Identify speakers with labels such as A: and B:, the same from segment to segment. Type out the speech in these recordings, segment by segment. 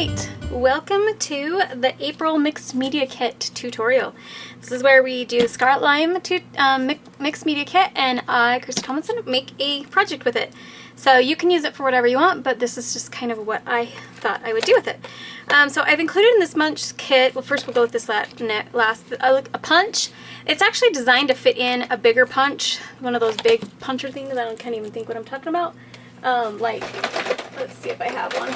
A: Alright, welcome to the April Mixed Media Kit tutorial. This is where we do the Scarlet Lime Mixed Media Kit, and I, Christy Tomlinson, make a project with it. So you can use it for whatever you want, but this is just kind of what I thought I would do with it. So I've included in this munch kit, well first we'll go with this a punch. It's actually designed to fit in a bigger punch, one of those big puncher things. I can't even think what I'm talking about. Like, let's see if I have one.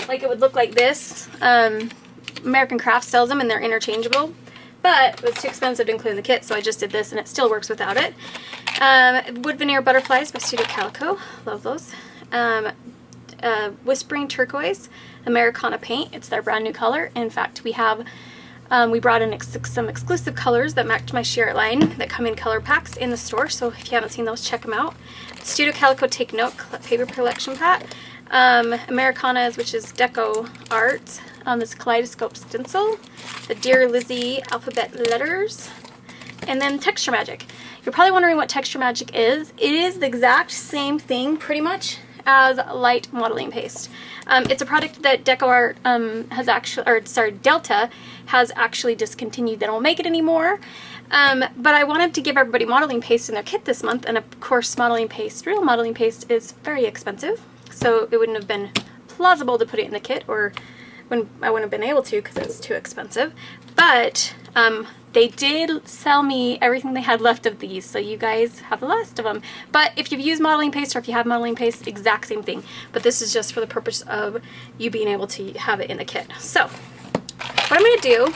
A: Like it would look like this. American Crafts sells them and they're interchangeable, but it was too expensive to include in the kit, so I just did this and it still works without it. Wood Veneer Butterflies by Studio Calico, love those. Whispering Turquoise Americana paint, it's their brand new color. In fact, we have we brought in some exclusive colors that match my sheer line that come in color packs in the store, so if you haven't seen those, check them out. Studio Calico Take Note paper collection pack. Americanas, which is deco art, this kaleidoscope stencil, the Dear Lizzie alphabet letters, and then Texture Magic. You're probably wondering what Texture Magic is. It is the exact same thing, pretty much, as light modeling paste. It's a product that Deco Art has actually, or sorry, Delta has actually discontinued. They don't make it anymore. But I wanted to give everybody modeling paste in their kit this month, and of course modeling paste, real modeling paste, is very expensive. So it wouldn't have been plausible to put it in the kit, or when I wouldn't have been able to because it was too expensive. But they did sell me everything they had left of these, so you guys have the last of them. But if you've used modeling paste, or if you have modeling paste, exact same thing. But this is just for the purpose of you being able to have it in the kit. So what I'm going to do,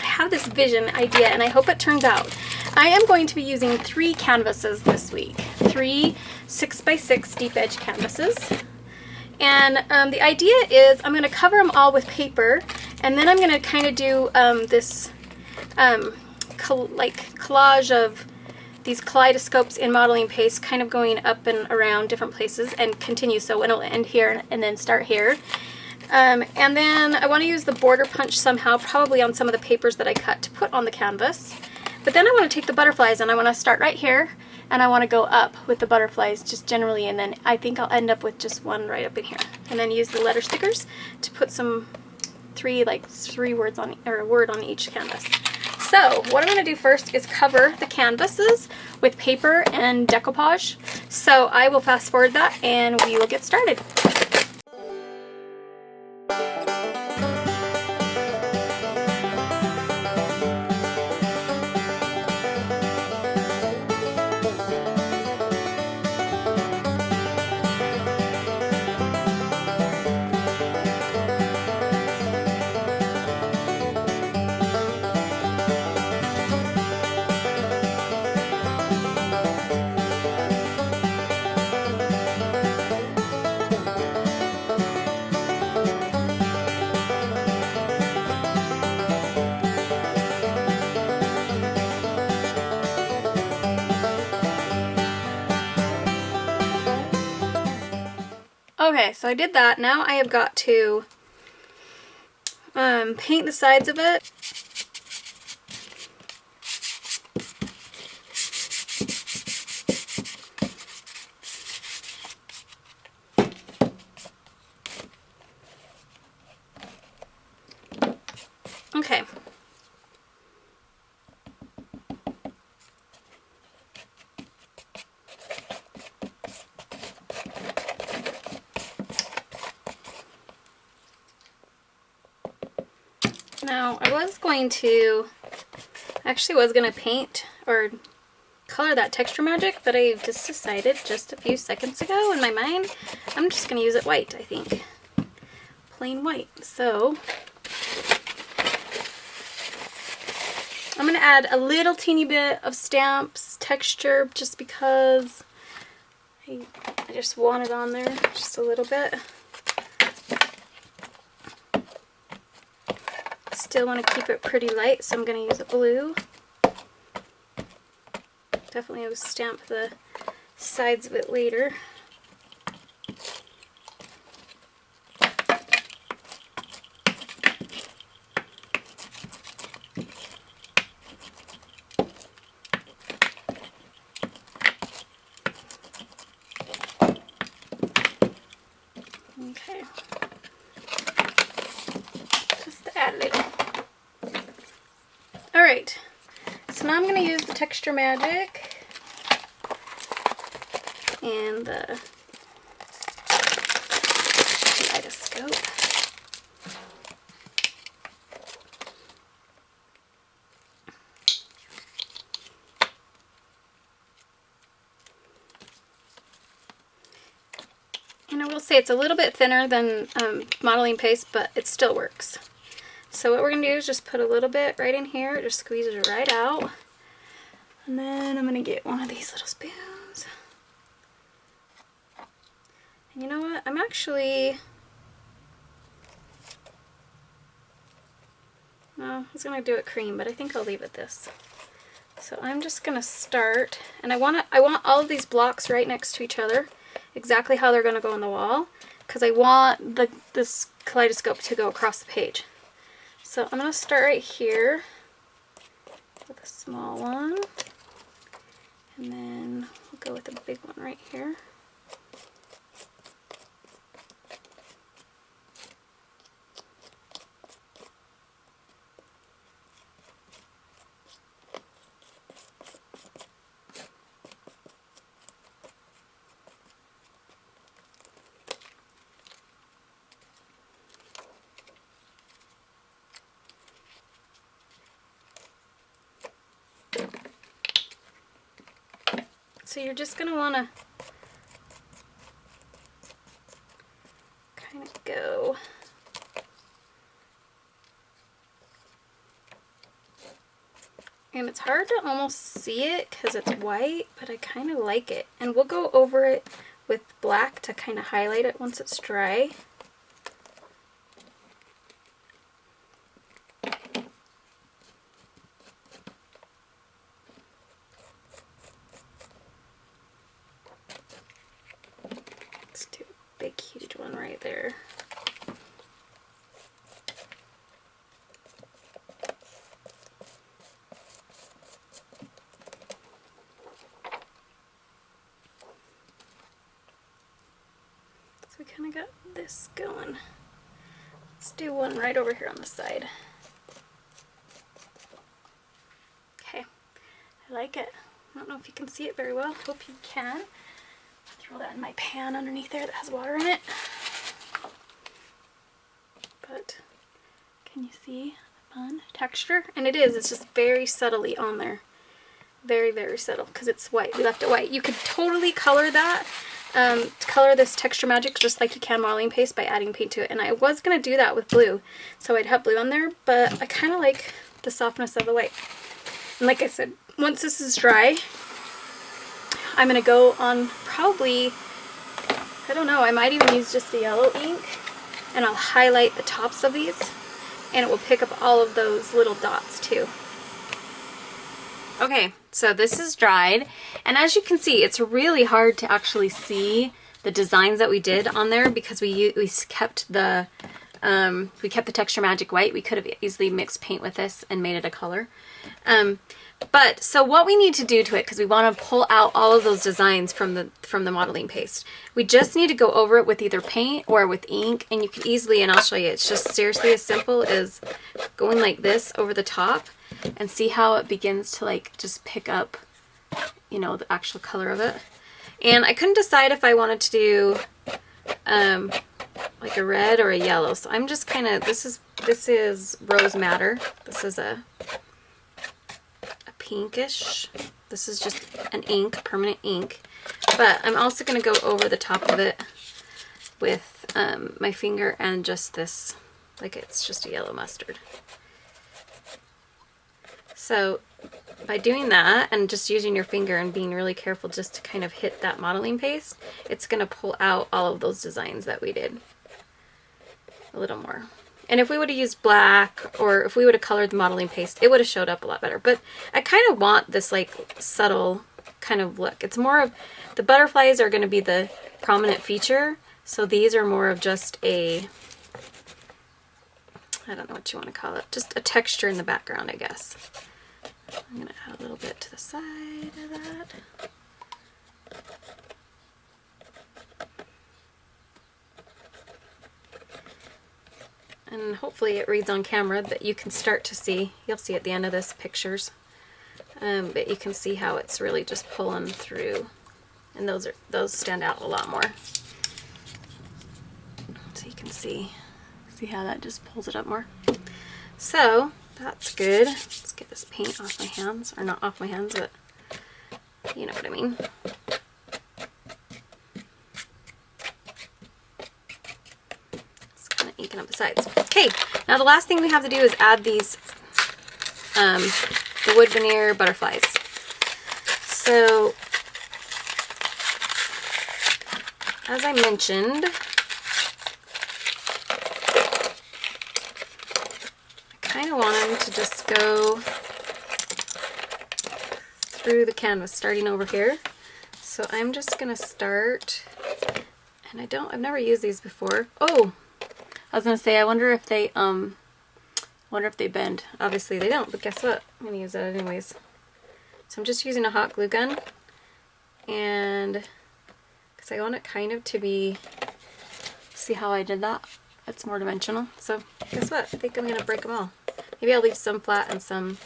A: I have this vision idea and I hope it turns out. I am going to be using 3 canvases this week. 3 6x6 deep edge canvases. And the idea is I'm going to cover them all with paper, and then I'm going to kind of do this collage of these kaleidoscopes in modeling paste, kind of going up and around different places and continue. So it'll end here and then start here. And then I want to use the border punch somehow, probably on some of the papers that I cut, to put on the canvas. But then I want to take the butterflies and I want to start right here, and I want to go up with the butterflies just generally, and then I think I'll end up with just one right up in here. And then use the letter stickers to put some three words on, or a word on each canvas. So what I'm going to do first is cover the canvases with paper and decoupage. So I will fast forward that and we will get started. Okay, so I did that. Now I have got to paint the sides of it. Okay. Now, I was going to paint or color that Texture Magic, but I just decided just a few seconds ago in my mind, I'm just going to use it white, I think. Plain white. So, I'm going to add a little teeny bit of stamps texture just because I just want it on there just a little bit. Still want to keep it pretty light, so I'm going to use a blue. Definitely will stamp the sides of it later. Okay. Just to add a little. Alright, so now I'm going to use the Texture Magic and the kaleidoscope. And I will say it's a little bit thinner than modeling paste, but it still works. So what we're going to do is just put a little bit right in here. It just squeezes right out. And then I'm going to get one of these little spoons. And you know what? I was going to do it cream, but I think I'll leave it this. So I'm just going to start, and I want all of these blocks right next to each other, exactly how they're going to go on the wall, because I want this kaleidoscope to go across the page. So I'm going to start right here with a small one, and then we'll go with a big one right here. So you're just going to want to kind of go and it's hard to almost see it because it's white, but I kind of like it. And we'll go over it with black to kind of highlight it once it's dry. Big huge one right there. So we kind of got this going. Let's do one right over here on the side. Okay, I like it. I don't know if you can see it very well. Hope you can. Throw that in my pan underneath there that has water in it. But can you see the fun texture? And it is, it's just very subtly on there. Very, very subtle because it's white. We left it white. You could totally color that, color this Texture Magic just like you can modeling paste by adding paint to it. And I was going to do that with blue, so I'd have blue on there, but I kind of like the softness of the white. And like I said, once this is dry, I'm going to go on probably, I don't know, I might even use just the yellow ink, and I'll highlight the tops of these, and it will pick up all of those little dots too. Okay, so this is dried, and as you can see, it's really hard to actually see the designs that we did on there because we kept the Texture Magic white. We could have easily mixed paint with this and made it a color. But so what we need to do to it, because we want to pull out all of those designs from the modeling paste, we just need to go over it with either paint or with ink, and you can easily, and I'll show you, it's just seriously as simple as going like this over the top and see how it begins to like just pick up, you know, the actual color of it. And I couldn't decide if I wanted to do like a red or a yellow, so I'm just kind of, this is Rose Madder. This is a pinkish. This is just an ink, permanent ink, but I'm also going to go over the top of it with my finger and just this, like it's just a yellow mustard. So by doing that and just using your finger and being really careful just to kind of hit that modeling paste, it's going to pull out all of those designs that we did a little more. And if we would have used black, or if we would have colored the modeling paste, it would have showed up a lot better. But I kind of want this like subtle kind of look. It's more of, the butterflies are going to be the prominent feature, so these are more of just a, I don't know what you want to call it, just a texture in the background, I guess. I'm going to add a little bit to the side of that. and hopefully it reads on camera, that you can start to see, you'll see at the end of this pictures, but you can see how it's really just pulling through, and those stand out a lot more. So you can see how that just pulls it up more. So that's good. Let's get this paint off my hands, or not off my hands, but you know what I mean. Just kind of inking up the sides. Okay, now the last thing we have to do is add these, the wood veneer butterflies. So, as I mentioned, I kind of want them to just go through the canvas, starting over here. So I'm just gonna start, and I've never used these before. Oh, I was gonna say, I wonder if they bend. Obviously they don't, but guess what? I'm gonna use that anyways. So I'm just using a hot glue gun, and because I want it kind of to be, see how I did that? It's more dimensional. So guess what? I think I'm gonna break them all. Maybe I'll leave some flat and some,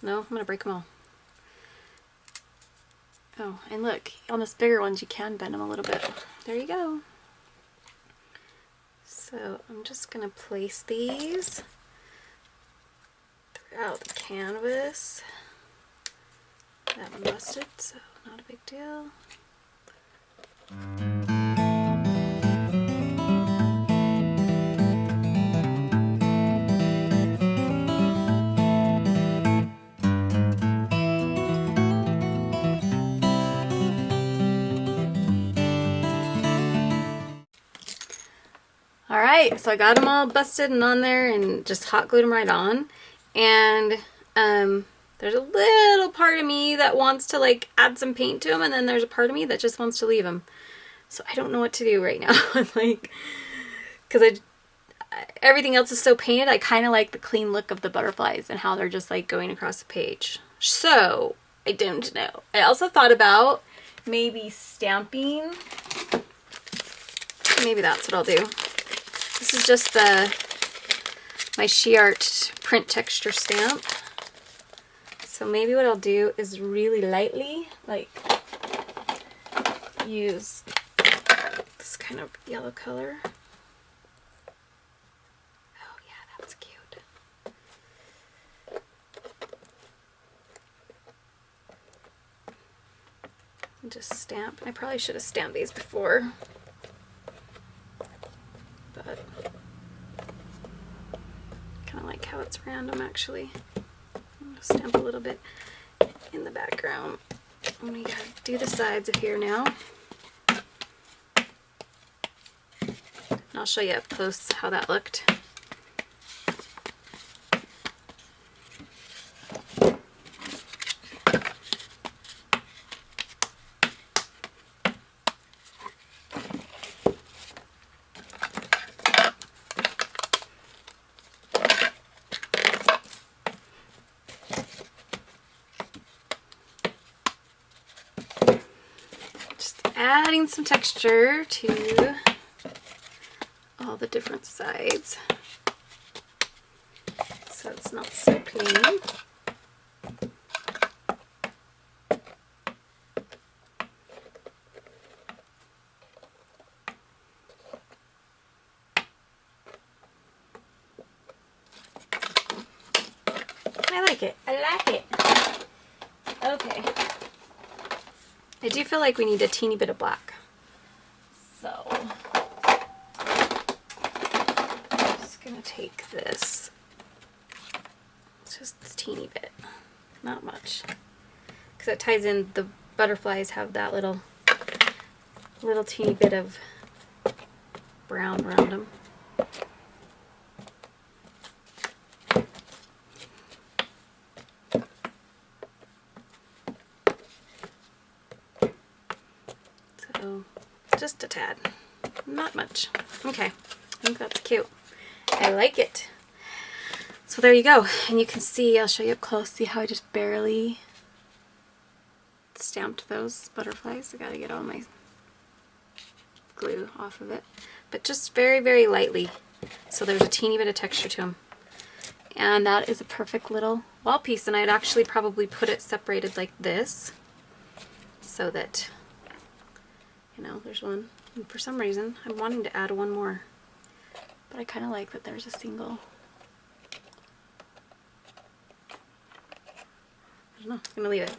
A: no, I'm gonna break them all. Oh, and look, on this bigger ones you can bend them a little bit. There you go. So I'm just gonna place these throughout the canvas. That one busted, so not a big deal. Alright, so I got them all busted and on there and just hot glued them right on. And there's a little part of me that wants to like add some paint to them, and then there's a part of me that just wants to leave them. So I don't know what to do right now. I'm like, because everything else is so painted, I kind of like the clean look of the butterflies and how they're just like going across the page. So I don't know. I also thought about maybe stamping. Maybe that's what I'll do. This is just my She Art print texture stamp. So maybe what I'll do is really lightly, like, use this kind of yellow color. Oh yeah, that's cute. And just stamp. I probably should have stamped these before, but kind of like how it's random actually. I'm gonna stamp a little bit in the background. I'm gonna do the sides of here now. And I'll show you up close how that looked. Adding some texture to all the different sides so it's not so plain. I like it. I like it. Okay. I do feel like we need a teeny bit of black. So, I'm just going to take this, just a teeny bit, not much, because it ties in, the butterflies have that little teeny bit of brown around them. Just a tad, not much. Okay, I think that's cute. I like it. So there you go, and you can see, I'll show you up close, see how I just barely stamped those butterflies. I gotta get all my glue off of it, but just very, very lightly. So there's a teeny bit of texture to them. And that is a perfect little wall piece, and I'd actually probably put it separated like this so that, you know, there's one. And for some reason, I'm wanting to add one more, but I kind of like that there's a single. I don't know, I'm gonna leave it.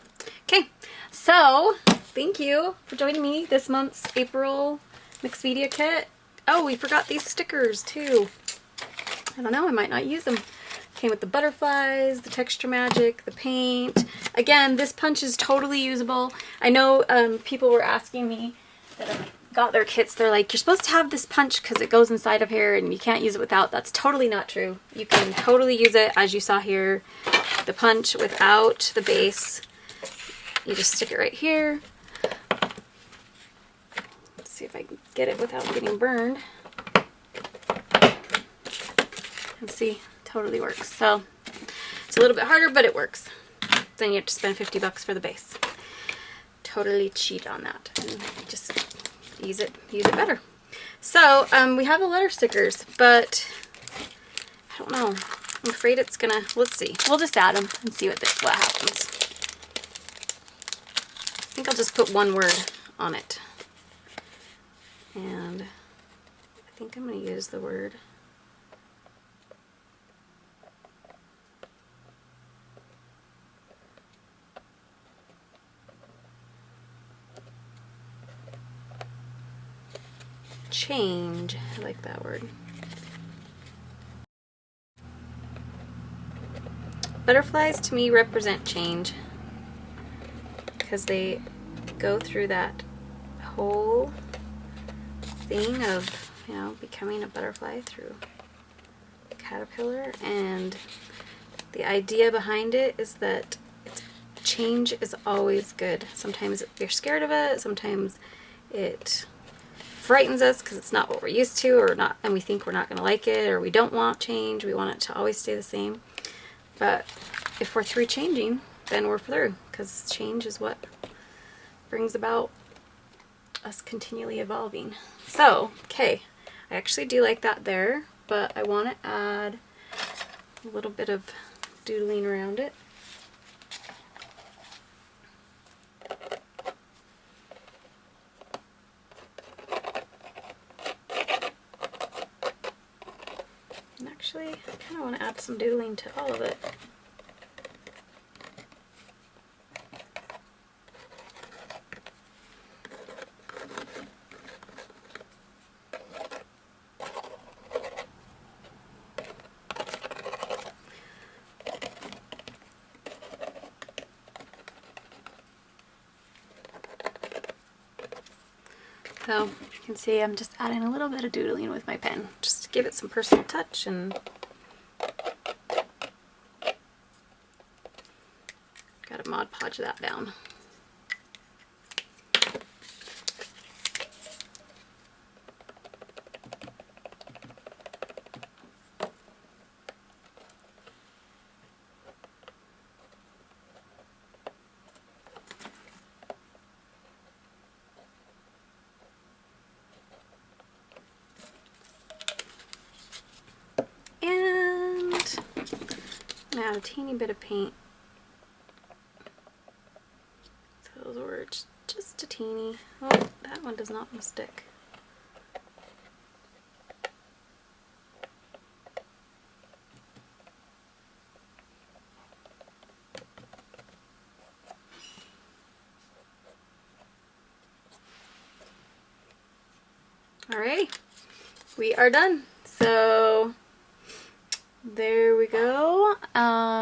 A: Okay, so thank you for joining me this month's April Mixed Media Kit. Oh, we forgot these stickers too. I don't know, I might not use them. Came with the butterflies, the texture magic, the paint. Again, this punch is totally usable. I know people were asking me that have got their kits, they're like, you're supposed to have this punch because it goes inside of here and you can't use it without. That's totally not true. You can totally use it, as you saw here, the punch without the base. You just stick it right here. Let's see if I can get it without getting burned. And see, totally works. So it's a little bit harder, but it works. Then you have to spend 50 bucks for the base. Totally cheat on that and just use it better. So we have the letter stickers, but I don't know. I'm afraid it's gonna, let's see. We'll just add them and see what happens. I think I'll just put one word on it. And I think I'm gonna use the word change. I like that word. Butterflies to me represent change because they go through that whole thing of, you know, becoming a butterfly through a caterpillar, and the idea behind it is that change is always good. Sometimes you're scared of it, sometimes it frightens us because it's not what we're used to, or not, and we think we're not going to like it, or we don't want change. We want it to always stay the same. But if we're through changing, then we're through, because change is what brings about us continually evolving. So, okay, I actually do like that there, but I want to add a little bit of doodling around it. And actually, I kind of want to add some doodling to all of it. So you can see I'm just adding a little bit of doodling with my pen, just to give it some personal touch, and gotta Mod Podge that down. Add a teeny bit of paint. So those words, just a teeny. Oh, that one does not want to stick. Alrighty, we are done. So there we go.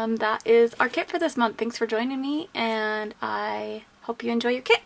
A: That is our kit for this month. Thanks for joining me, and I hope you enjoy your kit.